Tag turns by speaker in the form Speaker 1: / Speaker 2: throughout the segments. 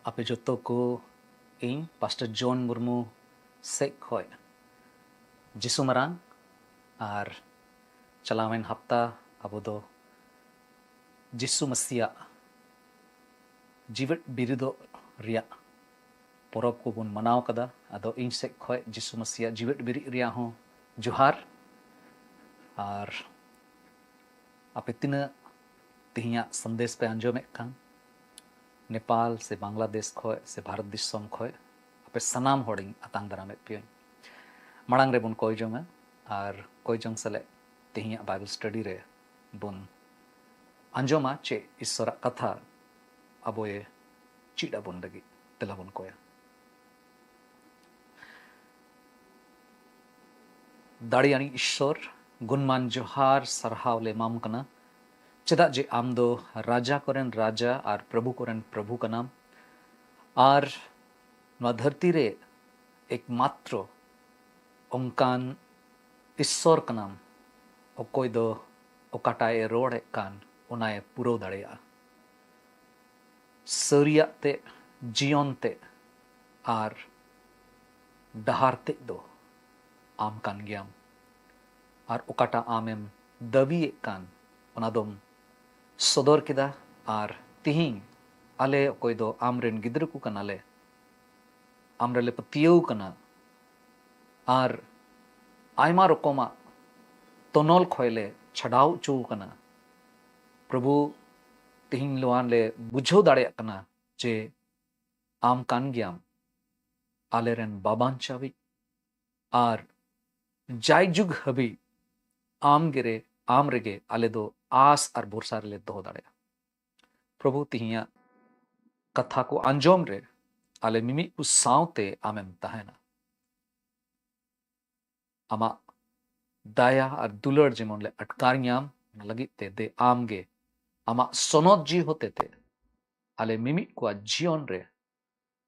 Speaker 1: Ape joto ko ing Pastor John Murmu sek khoj Jisu marang ar chalawen hapta abo do Jisu Masiya jiwet birido ria porop ko bun manaw kada ado ing sek khoj Jisu Masiya jiwet biri ria ho johar ar ape tina tihinya संदेश पे अंजोमेक kan Nepal से बांग्लादेश खoj से Bharat दिसम खoj ape sanam horing atang daramet piyoy marang re bun koy jonga ar koy jong sale tihinya Bible study re bun anjoma che isora katha aboye chida bun lagi tela bun koya दाड़ियानी ईश्वर गुणमान जोहार सरहाव ले माम कना चेदा जे आम दो राजा कोरेन राजा are प्रभु कोरेन प्रभु का नाम are नवा धरती रे एकमात्र ओंकान ईश्वर का नाम ओकोय दो ओकाटाए रोड़े कान उनाए पुरो दाड़ेया सरिया ते जियोन ते आर डहार ते दो आम कान गियाम आर ओकाटा आमेम दबी कान ओनादोम सदर किदा आर तिहिं आले कोई दो आमरेन गिद्र को कनाले आमरेले पतियौ कना आर आयमा रकोमा तोनल खोयले छडाव चू कना प्रभु तिहिं लोआन ले बुझो दाड़े कना जे आम कान गियाम आलेरेन बाबान चावी आर जाय जुग हबी आम गिरे आम रेगे आले दो आस आर बोरसार ले दो दाड़े प्रभु तिहिया कथा को अंजोम रे आले मिमी कु सावते आमेम तहना आमा दाया आर दुलर जेमन ले अटकारियाम लगी ते दे आमगे आमा सोनोत जी होते थे आले मिमी को जीवन रे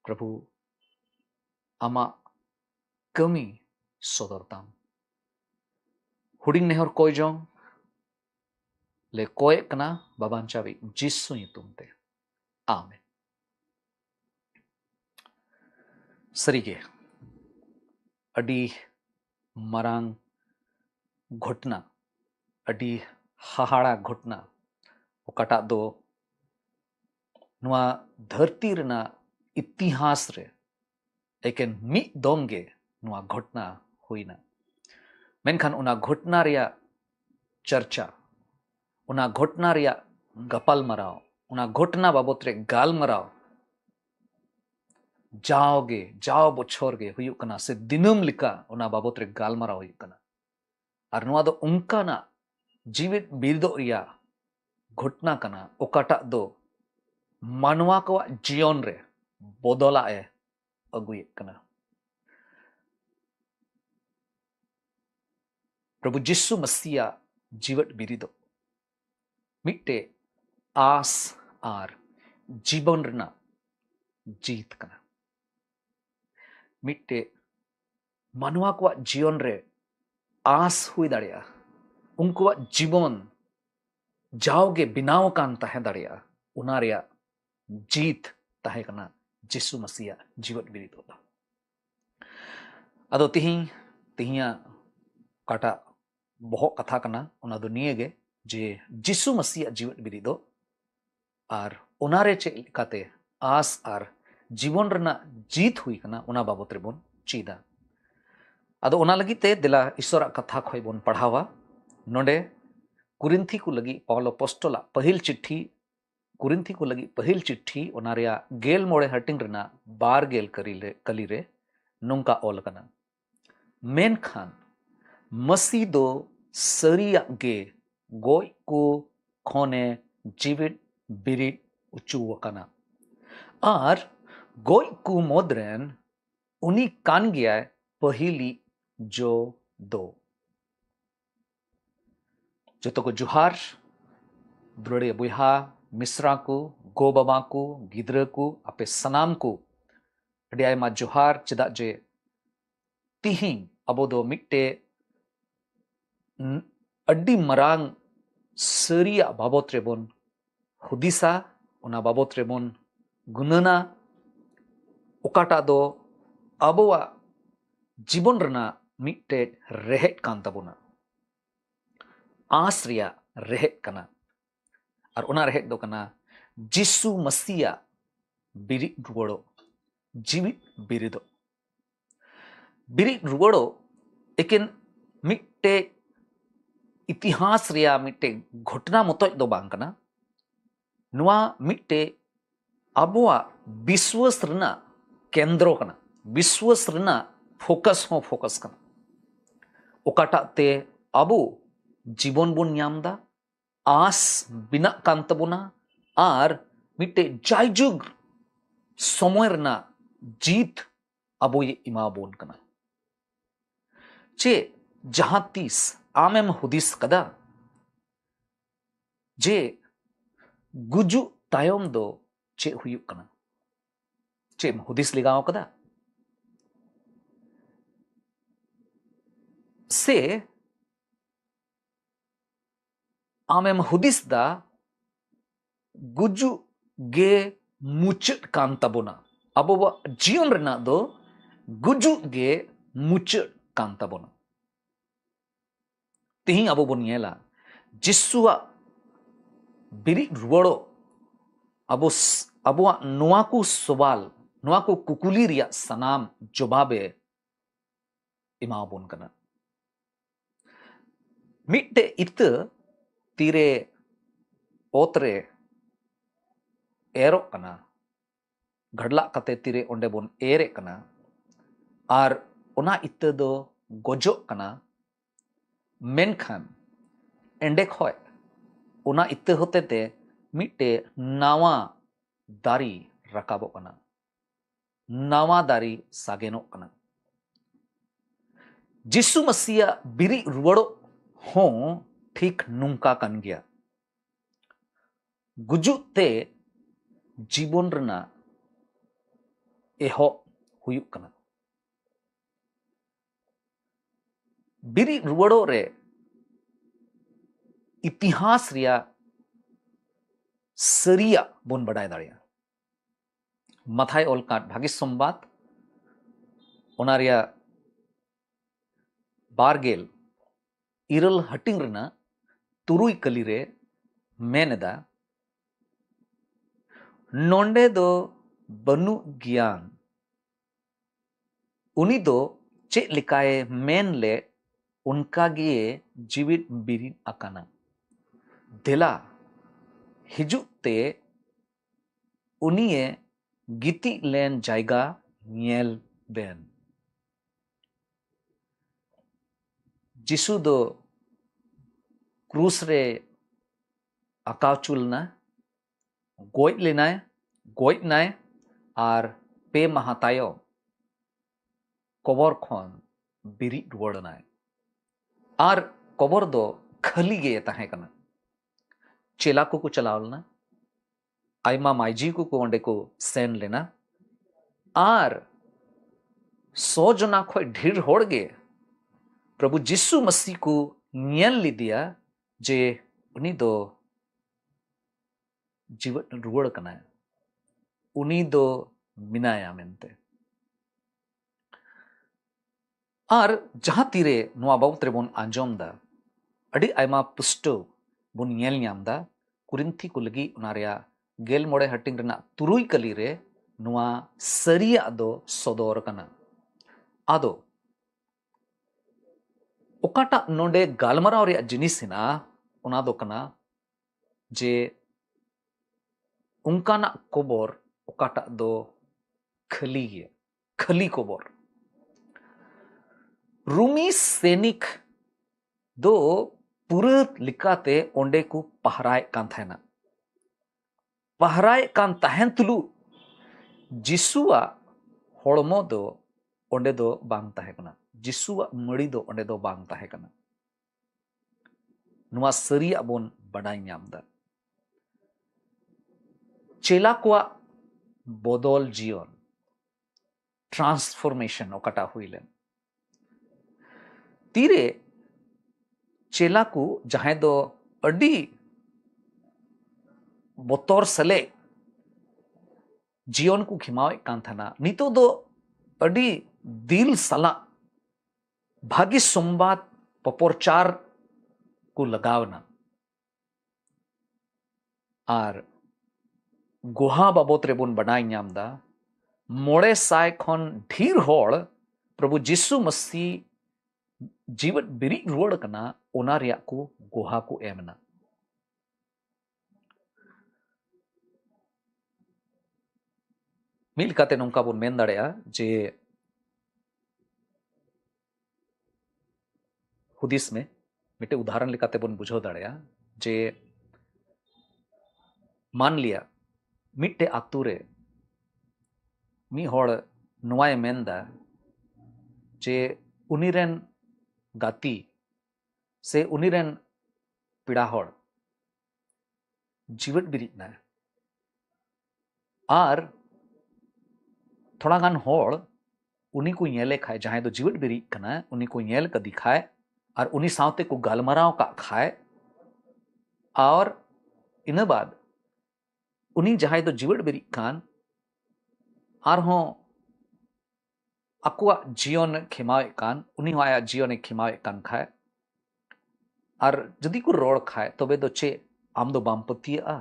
Speaker 1: प्रभु आमा कमी सोदरताम हुडिंग नेहर कोई जों ले कोय कना बाबान चावी जिसु तुमते आमेन सरीगे अडी मरांग घटना अडी हाहाड़ा घटना ओकाटा दो नुआ धरती रना इतिहास रे एकेन मी दोंगे नुआ घटना हुईना मेनखान उना घटना रिया चर्चा उना घटना रिया गपाल मराव उना घटना बाबत रे गाल मराव जाओगे जाओ बछोर गे हुयुक कना से दिनम लिका उना बाबत रे गाल मराव हुयुक कना आर नुआ दो उनका ना जीवित बिरदो रिया घटना कना ओकाटा दो मानवा को जीवन रे बदला ए अगुये कना प्रभु जिसु मसीहा जीवट बिरिदो मिट्टे आस आर जीवन रना जीत कना मिट्टे मानवा को जीवन रे आस हुई दाड़िया उनको जीवन जाओगे बिनाव कान तहे दाड़िया उना रिया जीत तहे कना जिसु मसीहा जीवट बिरिदो अदो तिहिया काटा बहुत कथा कना उना दो नियगे जे जिसु मसीहा जीवट बिरिदो आर उनारे चे लिकाते आस आर जीवन रना जीत हुई कना उना बाबत रे बोन चीदा अदो उना लगी ते दिला ईश्वर कथा खोय बोन पढ़ावा नोडे कुरिन्थी को लगी पौलो पोस्टोला पहिल चिट्ठी कुरिन्थी को लगी पहिल चिट्ठी उना रिया गेल मोड़े हटिंग रना बार गेल कली रे नुंका ओल कना मेन खान मसी दो सरिया गे गोय को खोने जीवित बिरिट उचू वकना आर गोय को मोद्रेन उनी कान गया पहिली जो दो जो तो को जुहार द्रोड़े बुहा मिश्रा को गो बाबा को गिद्र को अपे सनाम को अडियाय मा जुहार चिदा जे तिहिं अबो दो मिट्टे अड्डी मरांग सरिया बाबत रे बोन हुदिसा उना बाबत रे बोन गुनना ओकाटा दो अबोवा जीवन रना मिट्टे रेहेट कान तबुना आस रिया रेहेट कना और उना रेहेट दो कना जिसु मसीहा बिरी रुवड़ो जीवित बिरिदो बिरी रुवड़ो एकिन मिट्टे इतिहास रिया मिट्टे घटना मतोज दो बांग कना नुआ मिट्टे अबुआ विश्वास रना केंद्रो कना विश्वास रना फोकस हो फोकस कना ओकाटा ते अबु जीवन बुन ᱧᱟᱢदा आस बिना कान तबुना आर मिट्टे जायजुग समय रना जीत अबो ये इमा बोन कना चे जहां तीस आमेम हुदिस कदा जे गुजु तायम दो चे हुयुक कना चे हुदिस लिगाव कदा से आमेम हुदिस दा गुजु गे मुचट कान तबुना अबो जीवन रना दो गुजु गे मुचट कान तबुना तिहिं अबो बोन नेला जिसुआ बिरी रुवड़ो अबो अबुआ नुआ को सवाल नुआ को कुकुली रिया सनाम जवाबे इमा बोन कना मिट्टे इत तीरे ओतरे एरो कना घड़ला कते तीरे ओंडे बोन एरे कना आर ओना इत दो गोजो कना मेनखान एंडे खोय ओना इत होते ते मिट्टे नावा दारी रकाबो कना नावा दारी सागेनो कना जिसु मसीहा बिरी रुवड़ो हो ठीक नुंका कन गया गुजु ते जीवन रना एहो हुयुक कना बिरी रुवड़ो रे इतिहास रिया सरिया बोन बडाय दाड़िया मथाय ओलकाट भागी संबाद ओना रिया बारगेल इरल हटिंग रना तुरुई कली रे मेनदा नोंडे दो बनु ज्ञान उनी दो चे लिकाए मेन ले उनका गे जीवित बिरिन अकाना दिला हिजुते उनिए गिति लेन जायगा ᱧᱮᱞ बेन जिसु दो क्रूस रे अकाचुलना गोज लेनाय गोज नाय आर पे माहा तायो कबर खन बिरी रुवड़नाय आर कबर दो खाली गे ताहे कना चेला को चलावलना आयमा माइजी को ओंडे को सेन लेना आर 100 जना खोय ढेर होड़ गे प्रभु जिसु मसीह को ᱧᱮᱞ लिदिया जे उनी दो जीवन रुवड़ कना उनी दो मिनाया मेनते आर जहां तीरे नुआ बाबत रे बोन आंजोम दा अडी आयमा पुष्टो बोन ᱧᱮᱞ ᱧᱟᱢ दा कुरिंथी को लगी उना रेया गेल मोड़े हटिंग रना तुरुई कली रे नुआ सरिया दो सदोर कना आदो ओकाटा नोंडे गालमराव रे जिनिस हिना उना दो कना जे उनकाना कोबर ओकाटा दो खली गे खली कोबर रूमी सैनिक दो पूरे लिकाते ओंडे को पहराए कान थायना पहराए कान ताहेन तुलु जिसुआ होड़मो दो ओंडे दो बांग ताहे कना जिसुआ मड़ी दो ओंडे दो बांग ताहे कना नुआ सरिया बोन बडाई ᱧᱟᱢदा चेला को बदल जीवन ट्रांसफॉर्मेशन ओकाटा हुईलेन तीरे चेला को जहां दो अडी बोतोर सले जीवन को खिमावे कान थाना नितो दो अडी दिल सला भागी संवाद पपोरचार को लगावना और गुहा बाबत रेबन बनाई नामदा मोड़े साय खन ढेर होड़ प्रभु जिसु मसीह जीवन बिरी रुवड़ कना ओना रिया को गुहा को एमना मिल काते नोंका बोन मेन दाड़ेया जे हुदिस में मिटे उदाहरण लेकाते बोन बुझो दाड़ेया जे मान लिया मिटे आतु रे मी होड़ नुआय मेनदा जे उनिरेन गाती से उनिरेन पिड़ा होड़ जीवन बिरित ना आर थोड़ा गान होड़ उनी को येले खाए जहां तो जीवन बिरित कना उनी को येल का दिखाए और उनी सावते को गालमराव का खाए और इन बाद उनी जहां तो जीवन बिरित कान आर हो अकुआ जीवन खिमावे कान उनी आया जीवन खिमावे कान खाए और जदि को रोड़ खाए तबे तो चे आम दो बाम पतिया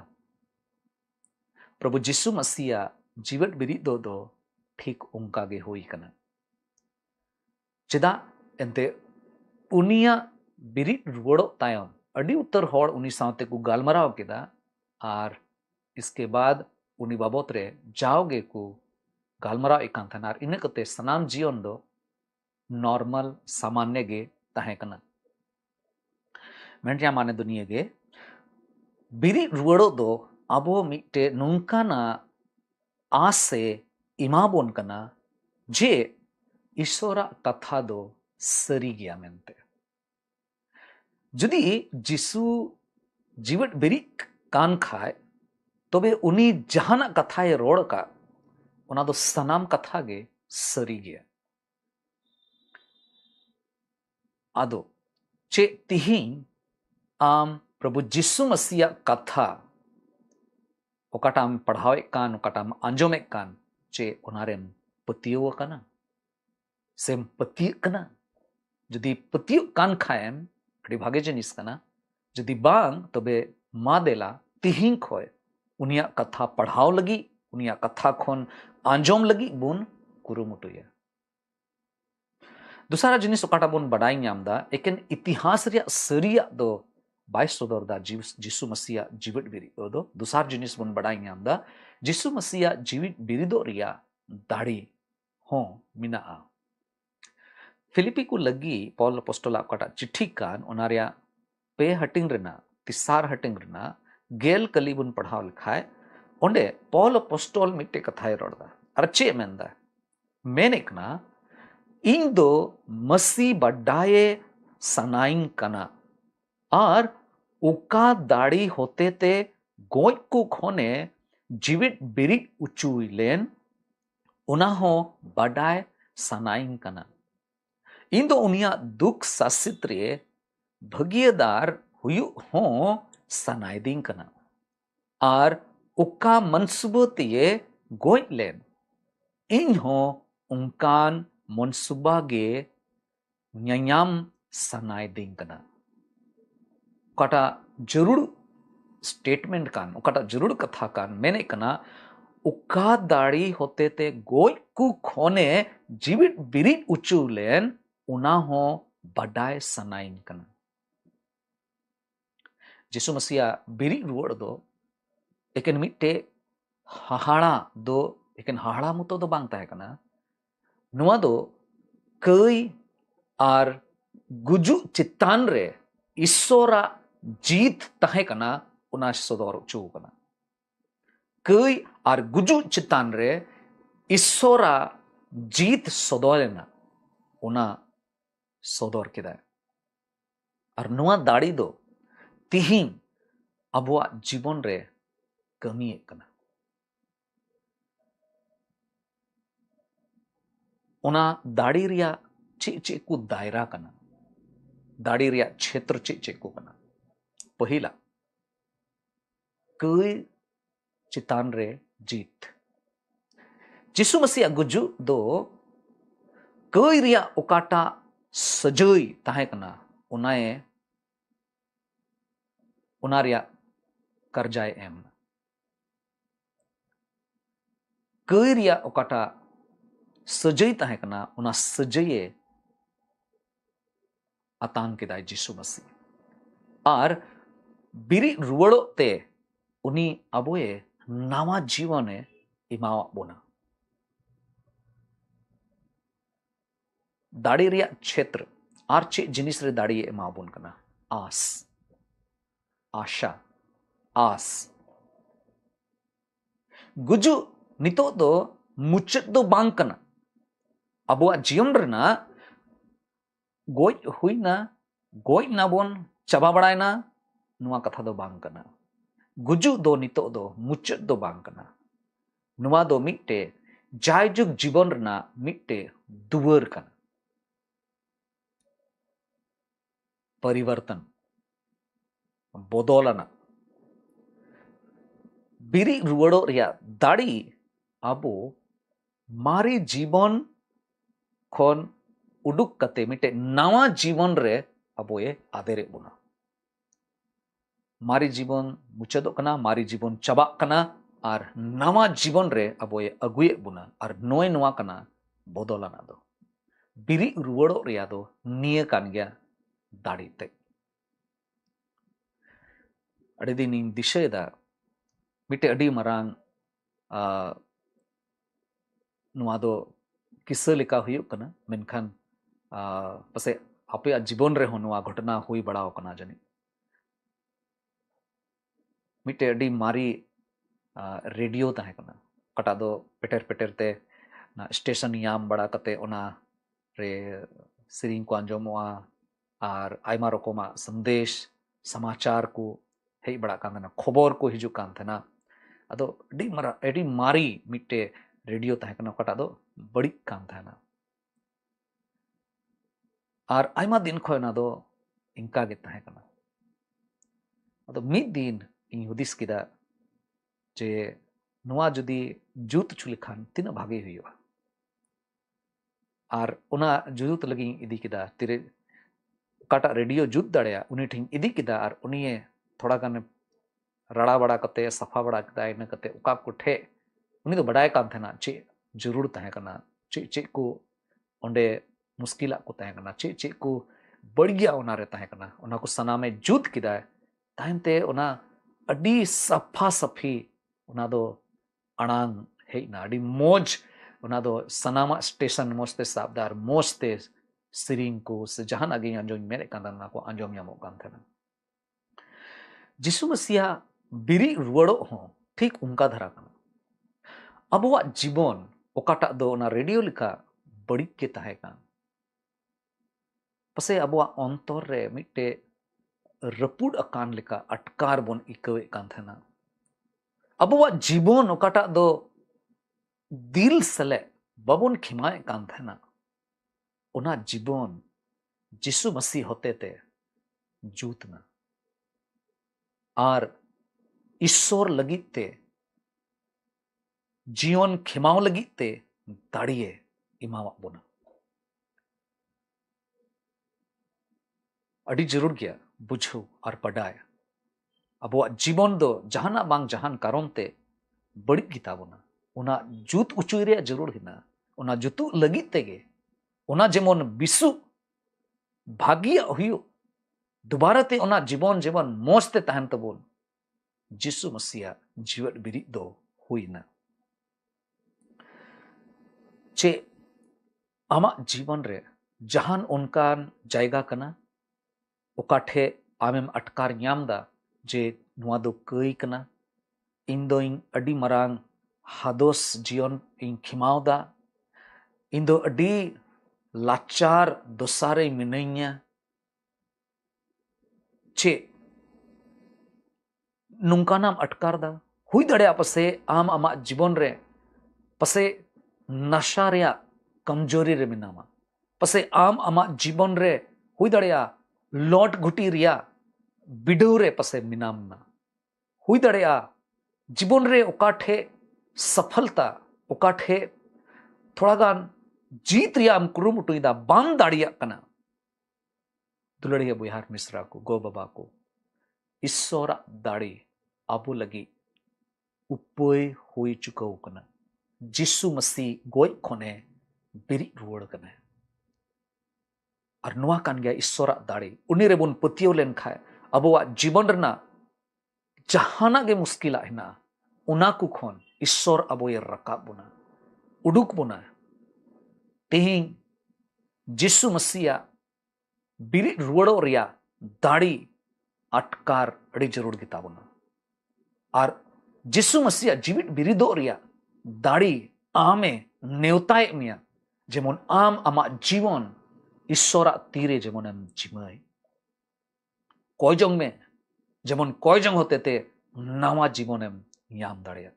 Speaker 1: प्रभु जिसु मसीहा जीवन बिरित दो ठीक उनका गे होई कना चेदा एंते उनिया बिरित रुवड़ो तायम अडी उत्तर होड़ उनी सावते को गालमराव केदा और इसके बाद उनी बाबत रे जाओगे को गालमराव एकान थाना और इन कते सनाम जीवन दो नॉर्मल सामान्य गे ताहे कना मेंटिया माने दुनिया गे बिरित रुवड़ो दो अबो मिटे नुंकाना आसे इमाबोन कना जे ईश्वरा कथा दो सरी गया मेनते जदि जिसु जीवन बिरित कान खाए तबे उनी जहाना कथाए रोड़ का उना दो सनाम कथा गे सरी गया आदो चे तिही आम प्रभु जिसु मसीहा कथा ओकाटाम पढ़ावे कान ओकाटाम आंजोमे कान चे ओनारेम पतियो कना सेम पतिय कना जदि पतिय कान खाएम अड़ी भागे जिनिस कना जदि बांग तबे मा देला तिहिं खोय उनिया कथा पढ़ाव लगी उनिया कथा खोन आंजोम लगी बुन कुरुमुटुया दूसरा जिनिस ओकाटा बुन बडाई नामदा एकेन इतिहास रिया सरिया दो बाईस सदर दा जिसु मसीहा जीवित बिरिदो दो दूसरा जिनिस बुन बडाई नामदा जिसु मसीहा जीवित बिरिदो रिया दाड़ी हो मिना फिलिपी को लगी पॉल अपोस्टल आपका चिट्ठी कान ओनारिया पे हटिंग रेना तिसार हटिंग रेना गेल कलीबुन पढ़ाव लिखाए ओंडे पॉल अपोस्टल मिट्टे कथाए रोड़दा अरचे मेंदा मेनेकना इन दो मसी बड्डाए सनाइन कना और उका दाड़ी होते ते गोय को खोने जीवित बिरिक उचुई लेन उना हो बडाय सनाइन कना इन दो उनिया दुख सासित रे भगियदार हुयु हो सनाइदिंग कना और उका मनसुबतिये गोय लेन इन हो उनकान मनसुबा गे न्यायाम सनाइदिंग कना उकाटा जरूर स्टेटमेंट कान उकाटा जरूर कथा कान मैंने कना उका दाड़ी होते ते गोय को खोने जीवित बिरित उचू लेन उना हो बडाय सनाइन कना जिसु मसीहा बिरित रुवड़ दो एकेन मिट्टे हाहाड़ा दो एकेन हाहाड़ा मुतो दो बांग ताहे कना नुआ दो कई आर गुजु चित्तान रे ईश्वरा जीत ताहे कना उना सदर उचू कना कई आर गुजु चित्तान रे ईश्वरा जीत सदरेना उना सदर केदा और नुआ दाड़ी दो तिहिं अबुआ जीवन रे कमी कना उना दाड़ी रिया चे को दायरा कना दाड़ी रिया क्षेत्र चे को कना पहिला कई चितान रे जीत जिसु मसीह गुजु दो कई रिया ओकाटा सजई ताहे कना उनाए उना रिया कर्जाए एम कई रिया ओकाटा सजई ताहे कना उना सजई अतान केदाय जिसु मसीह और बिरी रुवड़ो ते उनी अबोए नवा जीवने इमावा बोना दाड़ी रिया क्षेत्र आर चे जिनिस रे दाड़ी एमा बोन कना आस आशा आस गुजु नितो दो मुचत दो बांग कना अबुआ जीवन रेना गोज हुईना गोज ना बोन चबा बड़ायना नुआ कथा दो बांग कना गुजु दो नितो दो मुचत दो बांग कना नुआ दो मिट्टे जायजुग जीवन रेना मिट्टे दुवर कना परिवर्तन बदलना बिरी रुवड़ो रिया दाड़ी अबो मारी जीवन खन उडुक कते मिटे नवा जीवन रे अबोए आदेरे बुना मारी जीवन मुचादो कना मारी जीवन चबा कना और नवा जीवन रे अबोए अगुए बुना और नोय नवा कना बदलना दो बिरी रुवड़ो रिया दो निये कान गया दाड़ी ते अड़ी दिन इन दिशेदा मिटे अड़ी मरांग नुआ दो किस्सा लेका हुयुक कना मेनखान पसे आपे जीवन रे नुआ घटना हुई बड़ा कना जानी मिटे अड़ी मारी रेडियो ताहे कना कटा दो पेटर पेटर ते ना स्टेशन याम बड़ा कते ओना रे सिरिंग को अंजोमोआ और आयमा रकोमा संदेश समाचार को हेई बड़ा कांदना खबर को हिजु कान थना अदो एडी मारी मिट्टे रेडियो ताहे कना कटा दो बड़ी कान थना और आयमा दिन खोना दो इंका गे ताहे कना अदो मिद दिन इन हुदिस किदा जे नुआ जुदी जुत चुली खान तीना भागे हुआ और उना जुत लगी इदी किदा तिरे काटा रेडियो जुत दड़िया उनी ठिंग इदी किदा और उनिये थोड़ा गाने रड़ा बड़ा कते सफा बड़ा कते इन कते उका कुठे उनी तो बड़ाय कान थना चे जरूर ताहे कना चे चे को ओंडे मुश्किला को ताहे कना चे चे को बढ़िया ओना रे ताहे कना ओना को सनामे जुत किदा ताइनते ओना अडी सफा सफी ओना दो अणांग हेना अडी मोज ओना दो सनामा स्टेशन मोस्ते साबदार मोस्ते सिरिंग को से जहान आगे अंजोम मेरे कांदना को अंजोम यामो कान थना जिसु मसीहा बिरी रुवड़ो हो ठीक उनका धरा कना अबुआ जीवन ओकाटा दो ओना रेडियो लिखा बड़ी के ताहे कान पसे अबुआ अंतर रे मिट्टे रपुड अकान लिखा अटकार बोन इकवे कान थना अबुआ जीवन ओकाटा दो दिल सले बबोन खिमाए कान थना ओना जीवन जिसु मसीह होते ते जूतना और ईश्वर लगिते जीवन खिमाव लगिते दाड़िए इमावा बोना अड़ी जरूर गया बुझो और पढ़ाए अब जीवन दो जहाना बांग जहान कारण ते बड़ी गीता बोना उना जूत उचुरे जरूर हिना उना जुतु लगिते गे उना जेमन बिसु भागिया हुयो दोबारा ते उना जीवन जीवन मोस्ते तहन तबोन जिसु मसीहा जीवन बिरी दो हुईना चे आमा जीवन रे जहान उनकान जायगा कना ओकाठे आमेम अटकार न्यामदा जे नुआ दो कई कना इन दो इन अडी मरांग हादोस जीवन इन खिमावदा इन दो अडी लाचार दोसारे मिनैया चे नुंकानाम अटकार दा हुई दड़िया पसे आम आमा जीवन रे पसे नशा रेया कमजोरी रे मिनामा पसे आम आमा जीवन रे हुई दड़िया लौट घुटी रिया बिडव रे पसे मिनामना हुई दड़िया जीवन रे ओकाठे सफलता ओकाठे थोड़ा गान जीत रिया हम कुरुमुटुइदा बाम दाड़िया कना दुलड़िया बुहार मिश्रा को गो बाबा को ईश्वर दाड़ी आबो लगी उपाय हुई चुकाव कना जिसु मसीह गोय खोने बिरी रुवड़ कना और नुआ कान गया ईश्वर दाड़ी उन्हीं रे बुन पतियो लेन खाए अबोआ जीवन रना जहाना गे मुश्किल हिना उना को खोन ईश्वर अबोय रकाब बुना उडुक बुना तेहिं जिसु मसीहा बिरी रुवड़ो रिया दाड़ी अटकार अड़ी जरूर गिता बुना और जिसु मसीहा जीवित बिरिदो रिया दाड़ी आमे नेवताए मिया जेमन आम आमा जीवन ईश्वरा तीरे जेमन एम जिमाय कयजों में जेमन कयजों होते ते नवा जीवन एम याम दाड़िया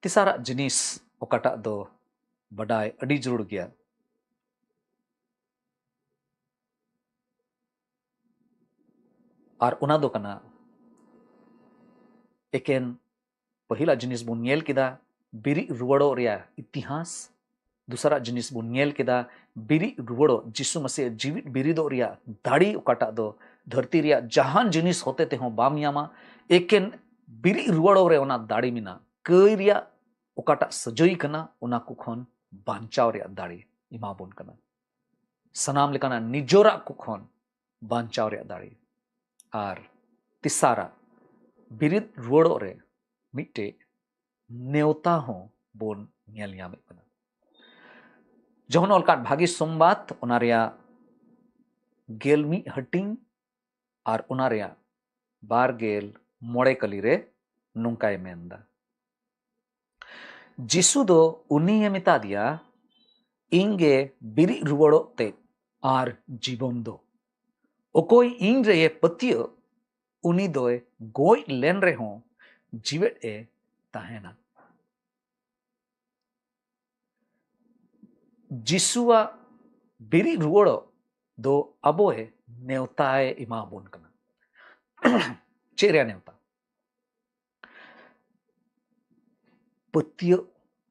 Speaker 1: तिसारा जिनिस ओकाटा दो बडाय अड़ी जरूर गया और उना दो कना एकेन पहिला जिनिस बुन नेल किदा बिरी रुवड़ो रिया इतिहास दूसरा जिनिस बुन नेल किदा बिरी रुवड़ो जिसु मसीह जीवित बिरिदो रिया दाड़ी ओकाटा दो धरती रिया जहान जिनिस होते ते हो बाम यामा एकेन बिरी रुवड़ो रे ओना दाड़ी मिना कई रिया ओकाटा सजोई कना उना को खोन बांचाव रिया दाड़ी इमा बुन कना सनाम लेकाना निजोरा को खोन बांचाव रिया दाड़ी और तिसारा बिरिद रुवड़ो रे मिट्टे नेवता हो बोन नेल यामे कना जहन अलकाट भागी सोमबात ओना रिया गेलमी हटिंग और ओना रिया बार गेल मोड़े कली रे नुंकाय मेंदा जिसु दो उनी मिता दिया इंगे बिरी रुवड़ो ते और जीवन दो ओकोई इन रे पतियो उनी दोय गोय लेन रे हो जीवेट ए ताहेना जिसुआ बिरी रुवड़ो दो अबोए नेवताए इमा बोन कना चेरिया नेवता पतियो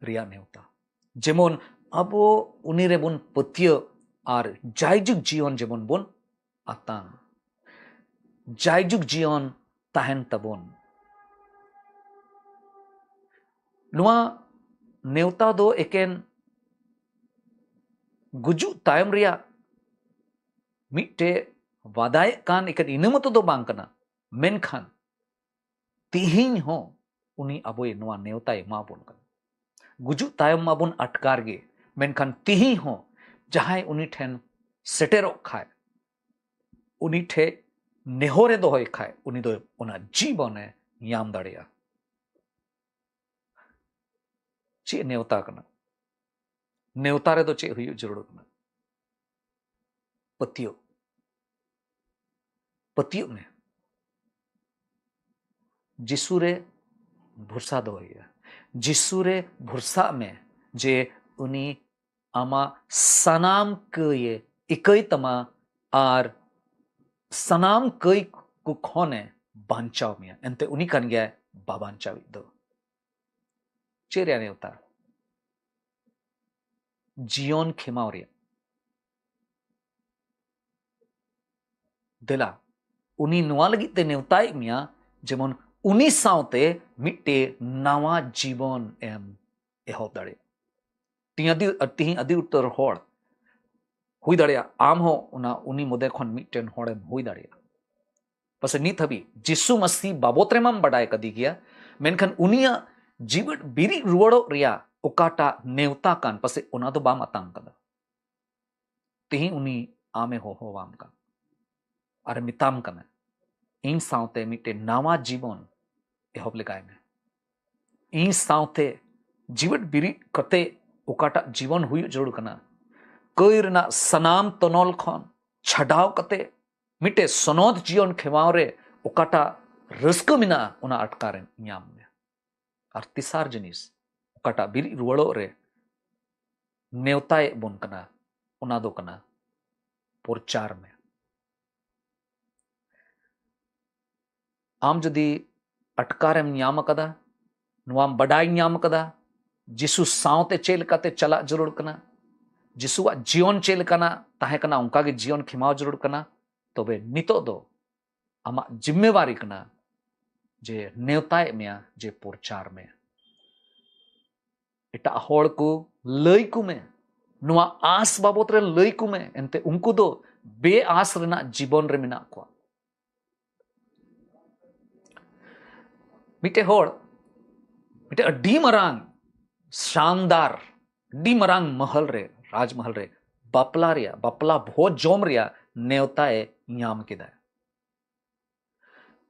Speaker 1: रिया नेवता जेमन अबो उनी रे बोन पतियो और जायजुग जीवन जेमन बोन आतान जायजुग जीवन ताहेन तबोन नुआ नेवता दो एकेन गुजु तायम रिया मिट्टे वादाय कान एकेन इनमतो दो बांग कना मेनखान तिहिं हो उनी अबोय नुआ नेवताय मा बोन कना गुजु तायम मा बोन अटकार गे मेनखान तिहिं हो जहाय उनी ठेन सेटेरो खाए उनी ठे नेहोरे दोहय खाए उनी दो ओना जीवने याम दाड़िया चे नेवता कना नेवता रे दो चे हुयु जरूर कना पतियो पतियो में जिसु रे भरसा दोहया जिसु रे भरसा में जे उनी आमा सनाम कये इकई तमा आर सनाम कई को खोने बांचाव मिया एंते उनी कन गया बाबांचाव दो चेरिया नेवता जीवन खेमावरिया देला उनी नुआ लगी ते नेवताय मिया जेमन उनी सावते मिट्टे नवा जीवन एम एहोब दाड़े तिही अदी उत्तर होड़ हुई दाड़िया आम हो उना उनी मोदे खन मिट्टेन होड़ेम हुई दाड़िया पसे नित हबी जिसु मसीह बाबोत रेमाम बडाय कदी गया मेनखान उनिया जीवन बिरी रुवड़ो रिया ओकाटा नेवता कान पसे उना दो बाम अतांग कदा तिही उनी आमे हो वाम का और मिताम कना इन सावते मिट्टे नवा जीवन एहोब लेकाय में इन सावते जीवन बिरी कते ओकाटा जीवन हुई जरूर कना कईरना सनाम तनोल खन छडाव कते मिट्टे सनोद जीवन खेवाव रे ओकाटा रस्क मिना उना अटकारे न्याम में और तिसार जिनिस ओकाटा बिरी रुवड़ो रे नेवताए बोन कना उना दो कना प्रचार में आम जदी अटकारेम न्याम कदा नुआम बडाई न्याम कदा जिसु सावते चेल लेकाते चला जरूर कना, जिसुआ जीवन चेल लेकाना ताहे कना उनका के जीवन खिमाव जरूर कना। तबे नितो दो आमा जिम्मेवारी कना जे नेवताए मेया जे प्रचार में एटा होड़ को लई को में नुआ आस बाबत रे लई को में एनते उनको दो बे आस रेना जीवन रे मेना को मिटे होड़ मिटे अड्डी मरांग शानदार अड्डी मरांग महल रे राजमहल रे बापला भोज जोम रिया नेवताए ᱧᱟᱢ केदा।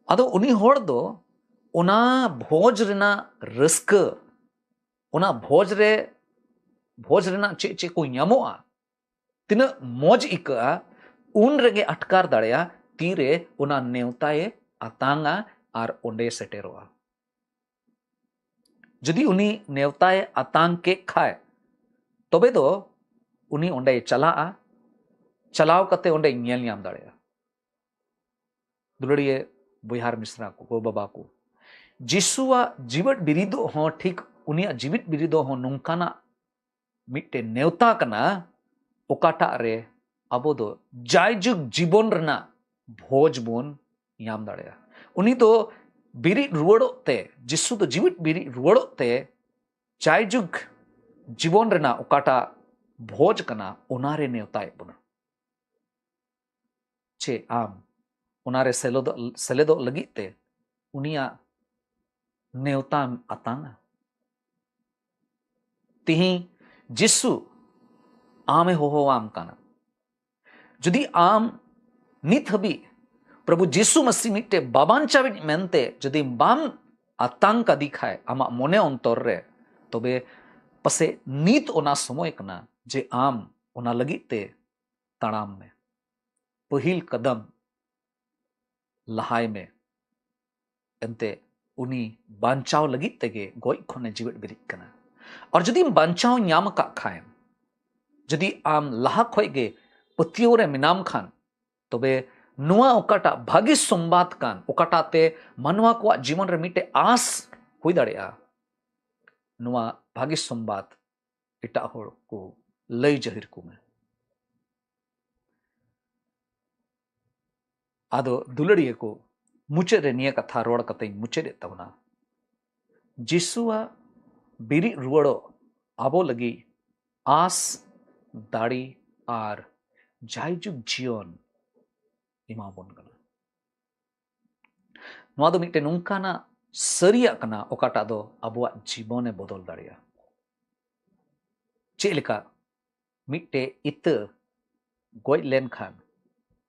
Speaker 1: अदो उनी होड़ दो ओना भोज रेना रस्का ओना भोज रेना चे को ᱧᱟᱢᱚᱜᱼᱟ तिना मौज इका उन रेगे अटकार दाड़ेया तीरे ओना नेवताए अतांगा आर ओंडे सेटेरोआ। जदि उनी नेवताए अतांग के खाए तबे दो उनी ओंडे चलाआ, चलाव कते ओंडे ñेल ᱧᱟᱢ दाड़ेया। दुलड़िए बुहार मिश्रा को बाबा को जिसुआ जीवित बिरिदो हो ठीक उनिया जीवित बिरिदो हो नोंकाना मिट्टे नेवता कना ओकाटा रे अबो दो जायजुग जीवन रना भोज बोन ᱧᱟᱢ दाड़ेया। उनी तो बिरि रुवड़ो ते जिसु तो जीवित बिरि रुवड़ो ते जायजुग जीवन रना ओकाटा भोज कना ओनारे नेवताए बना चे आम उनारे सेलेदो लगी ते उनिया नेवता अतांगा। तिही जिसु आमे हो आम काना जदि आम नित हबी प्रभु जिसु मसीह मिट्टे बाबांचावी मेनते जदि बाम अतांग का दिखाए आमा मोने अंतर रे तबे पसे नित ओना समय कना जे आम ओना लगी ते तड़ाम में पहिल कदम लहाय में एंते उनी बांचाव लगी तेगे गोई खोने जीवित बिरिक कना। और जदि बांचाव ᱧᱟᱢ का खाएम जदि आम लहा खोगे पतियों रे मिनाम खान तबे नुआ ओकाटा भागी संबाद कान ओकाटा ते मानवा को जीवन रे मिटे आस हुई दाड़ेया नुआ भागी संबाद इटा होड़ को लई जहिर को में। आदो दुलड़िए को मुचे रे निया कथा रोड़ कते मुचे दे तबना जिसुआ बिरि रुवड़ो आबो लगी आस दाड़ी आर जायजुग जीवन इमाबोन कना। नवा दो मिटे नोंकाना सरिया कना ओकाटा दो आबोआ जीवने बदल दाड़िया। चेलेका मिटे इत गोय लेन खान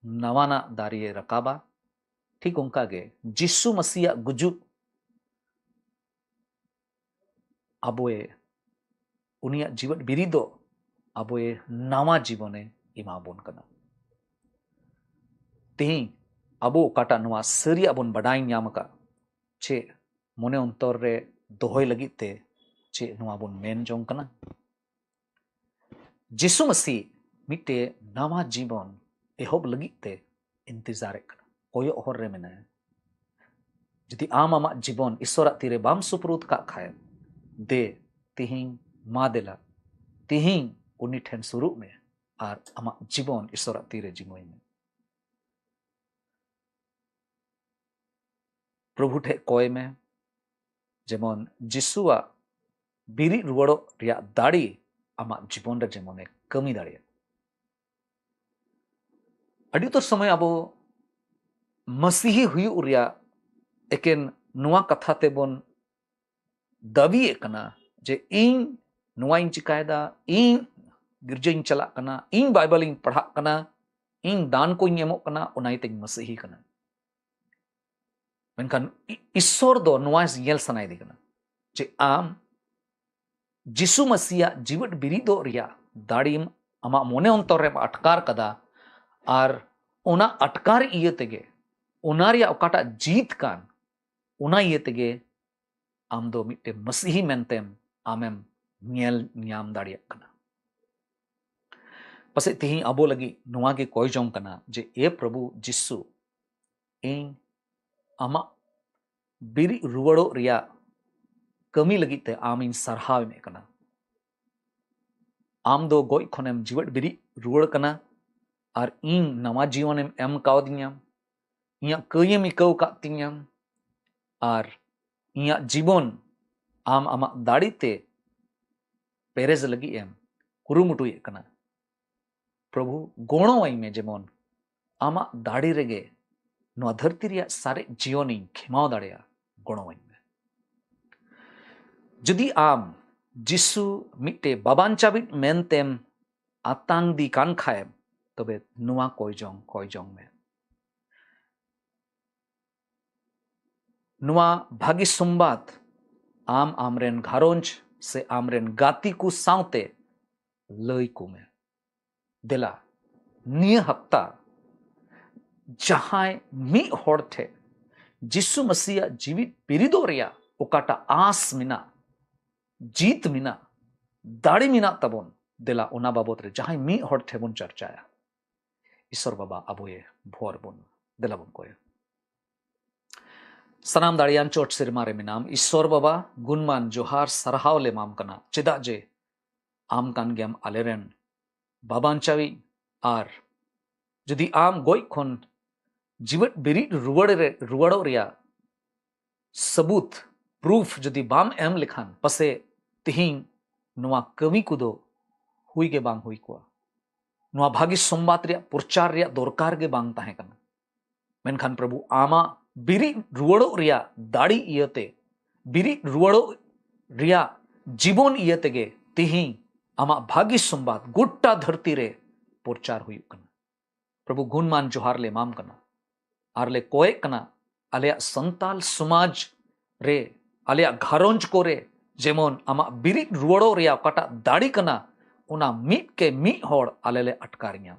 Speaker 1: नवाना दारिये रकाबा ठीक उनका गे जिसु मसीहा गुजु आबोए उनिया जीवन बिरिदो आबोए नवा जीवने इमाबोन कना। तेही अबो काटा नवा सरिया बोन बडाई ᱧᱟᱢ का चे मोने अंतर रे दोहय लगी ते चे नवा बोन मेन जोंग कना जिसु मसीह मिटे नवा जीवन एहोब लगी ते इंतजार कना कोयो हर रे मेना। जदि आम आमा जीवन ईश्वर तीरे बाम सुप्रुत का खाए दे तिहिं मा देला तिहिं उनी ठेन सुरु में आर आमा जीवन ईश्वर तीरे जिमोय में प्रभु ठे कोय में जेमन जिसुआ बिरि रुवड़ो रिया दाड़ी आमा जीवन रे जेमने कमी दाड़िया। अड़ी तो समय अब मसीही हुयु रिया एकेन नुआ कथा ते बोन दावी कना जे इन नुआ इन चिकायदा इन गिरजाइन चला कना इन बाइबल इन पढ़ा कना इन दान को एमो कना ओनाइते मसीही कना। मेनखान ईश्वर दो नुआ येल सनाय दे कना जे आम जिसु मसीहा जीवित बिरिदो रिया दाड़ीम आमा मोने अंतर रे अटकार कदा आर ओना अटकार इये तेगे ओना रिया ओकाटा जीत कान ओना इये तेगे आम दो मिट्टे मसीही मेनतेम आमेम ñेल ᱧᱟᱢ दाड़िया कना। पसे तिही अबो लगी नुआ के कोय जोंग कना जे ए प्रभु जिसु इन आमा बिरि रुवड़ो रिया कमी लगी ते आम इन सरहाव में कना आम दो गोई खनेम जीवट बिरी रुवड़ कना और इन नवा जीवनेम एम कावदियाम इया कयेम इकव कातियाम और इया जीवन आम आमा दाड़ीते पेरेज लगी एम कुरुमुटुए कना प्रभु गोणो आई में जेमन आमा दाड़ी रेगे नवा धरती रिया सारे जीवनी खेमाव दाड़ेया गोणो आई में जुदी आम जिसु मिट्टे बाबांचाबिट मेनतेम आतांग दी कान खाएम तबे नुआ कोयजोंग में नुआ भागी सुम्बात आम आमरेन घारोंज से आमरेन गाती को सावते लई को में दिला निय हफ्ता जहां मी होड़ थे जिसु मसीहा जीवित पिरिदो रिया ओकाटा आस मिना जीत मिना दाड़ी मिना तबोन दिला ओना बाबत रे जहां मी होड़ थे बन चर्चाया ईश्वर बाबा अबोये भोर बन दिला बन कोय सनाम दाड़ियान चोट सिरमा रे मिनाम ईश्वर बाबा गुणमान जोहार सरहाव ले माम कना चेदा जे आम कान गेम आलेरेन बाबांचावी आर जदि आम गोई खन जीवट बिरिट रुवड़ो रिया सबूत प्रूफ जदि बाम एम लिखान पसे तिहिंग नुआ कमी कुदो हुई के बांग हुई कुआ नुआ भागी सोमबात रिया प्रचार रिया दरकार के बांग ताहे कना मेनखान प्रभु आमा बिरिट रुवड़ो रिया दाड़ी इयते बिरिट रुवड़ो रिया जीवन इयते गे तिहिंग आमा भागी सोमबात गोट्टा धरती रे प्रचार हुई कना प्रभु गुणमान जोहार ले माम कना आर ले कोए कना आलिया संताल समाज रे आलिया घारोंज को रे जेमन आमा बिरिट रुवड़ो रिया काटा दाड़ी कना उना मीट के मी होड़ आले ले अटकारिया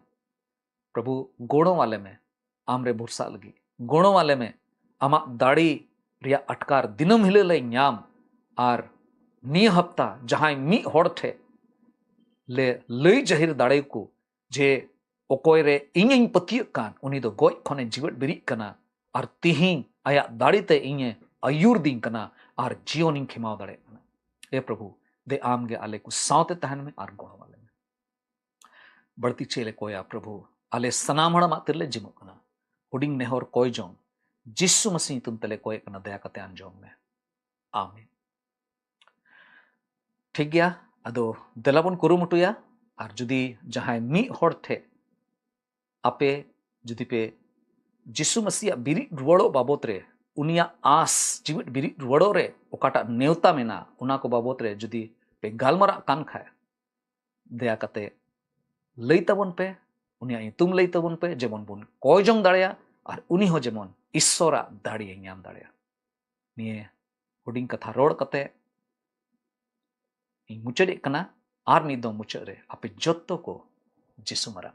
Speaker 1: प्रभु गोड़ों वाले में आमरे भरसा लगी गोड़ों वाले में आमा दाड़ी रिया अटकार दिनम हिले ले न्याम आर निय हफ्ता जहां मी होड़ थे ले लई जहिर दाड़े को जे ओकोय रे इᱧ पतियक कान उनी दो गोय खने जीवट बिरिक कना आर तिहिं आया दाड़ीते इñे अयूर दिन कना आर जीवन इन खेमाव दाड़े कना ए प्रभु दे आम गे आले को सावते तहन में आर गोण वाले में बढ़ती चेले कोया प्रभु आले सनाम हड़ा मातिरले जिमो कना हुडिंग नेहर कोय जों जिसु मसीह तुम तले कोय कना दया कते अंजों में आमीन ठीक गया अदो दलाबन कुरुमुटुया आर जुदी जहां मी होड़ थे आपे जुदी पे जिसु मसीहा बिरिट रुवड़ो बाबत रे उनिया आस जीवित बिरिट रुवड़ो रे ओकाटा नेवता मेना उना को बाबत रे जुदी पे गालमरा कान खाए दया कते लई तबन पे उनिया तुम लई तबन पे जेमन बुन कोयजों दाड़िया और उनी हो जेमन ईश्वरा दाड़िये ᱧᱟᱢ दाड़िया निये हुडिंग कथा रोड़ कते इन मुचड़े कना आर निदो मुचड़े आपे जत्तो को जिसु मरा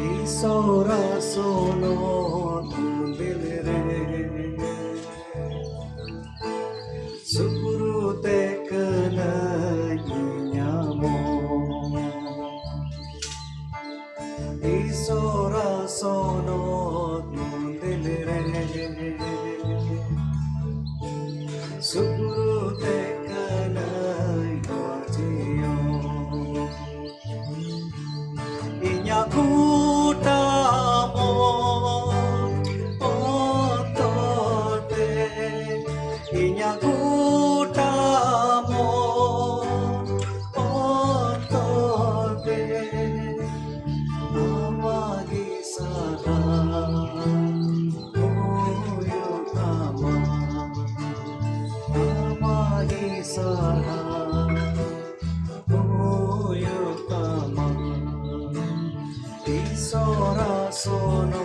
Speaker 2: Isora sono nundilre Surute kana nyamo Isora sono nundilre Surute kana yatiyo Inyakutamo otote Inyakutamo otote Amagi sara oyotama Amagi sara oyotama Isora sono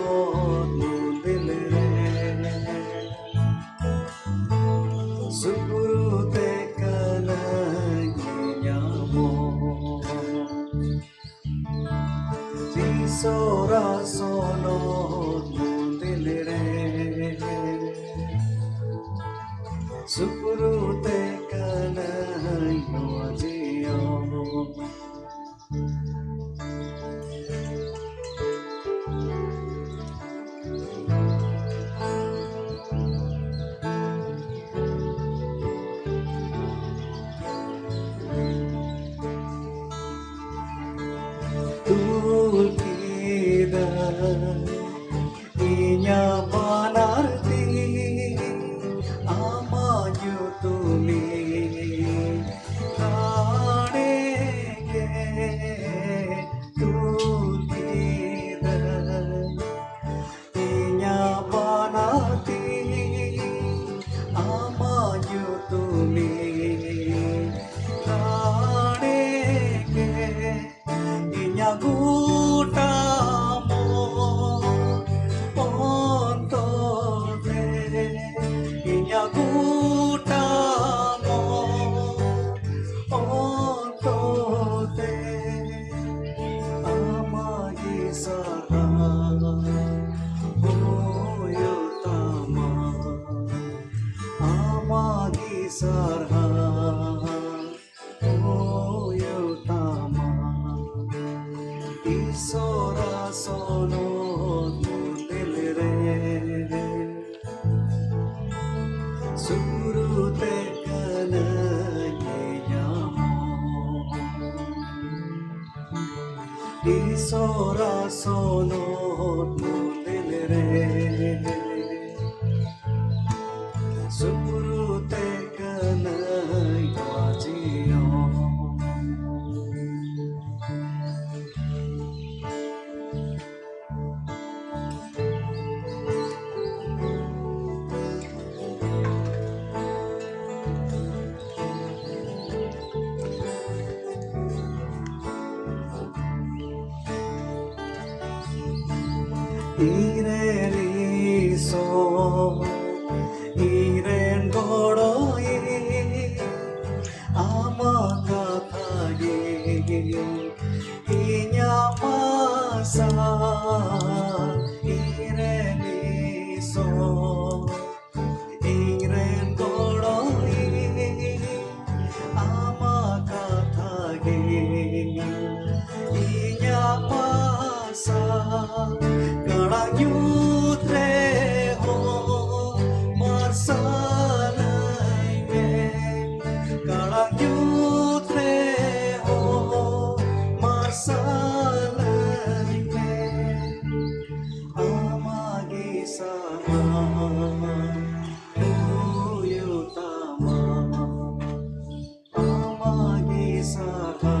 Speaker 2: nundilre Surute kana nyamo Isora sono nundilre Surute kana yojiyo Tulkida inya manarti amanyu tumi kanege Tulkida inya manarti amanyu tumi kanege Inyakutamo ontote Inyakutamo ontote Amagi sara oyotama Amagi sara oyotama Isora sono nundilre Surute kana nyamo Isora sono nundilre Surute kana yajiyo Ireliso Iren godoi Amakathagi Inyamasa Ireliso Iren godoi Amakathagi Inyamasa Kadanyutre ho marsalai me Kadanyutre ho marsalai me Amagi sara oyotama Amagi sara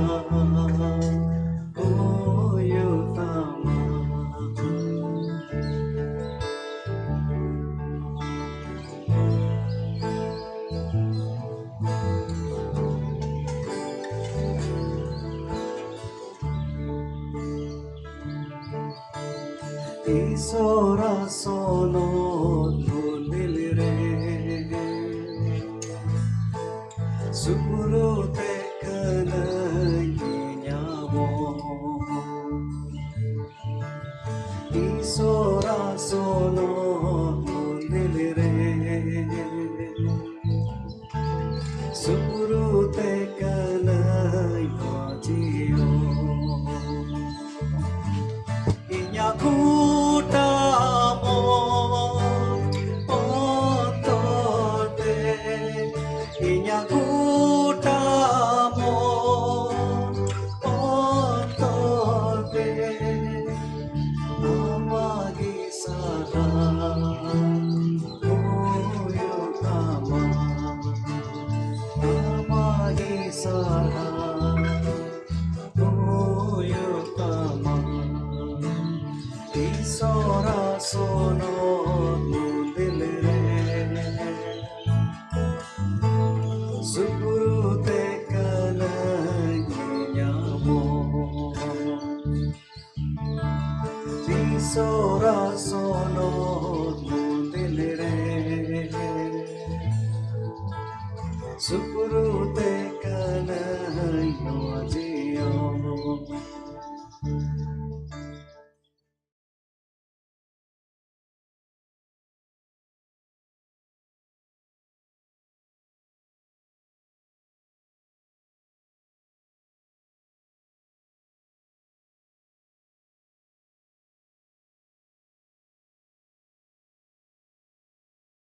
Speaker 2: oyotama Isora sono nundilre Surute kana nyamo Isora sono nulilire Surute kanay wajio Inyakutamo otote Inyakutamo otote Amagi sara Uyutama Amagi sara Uyutama Isora sono nulilire Surute kanay nyamo Isora sono nulilire Surute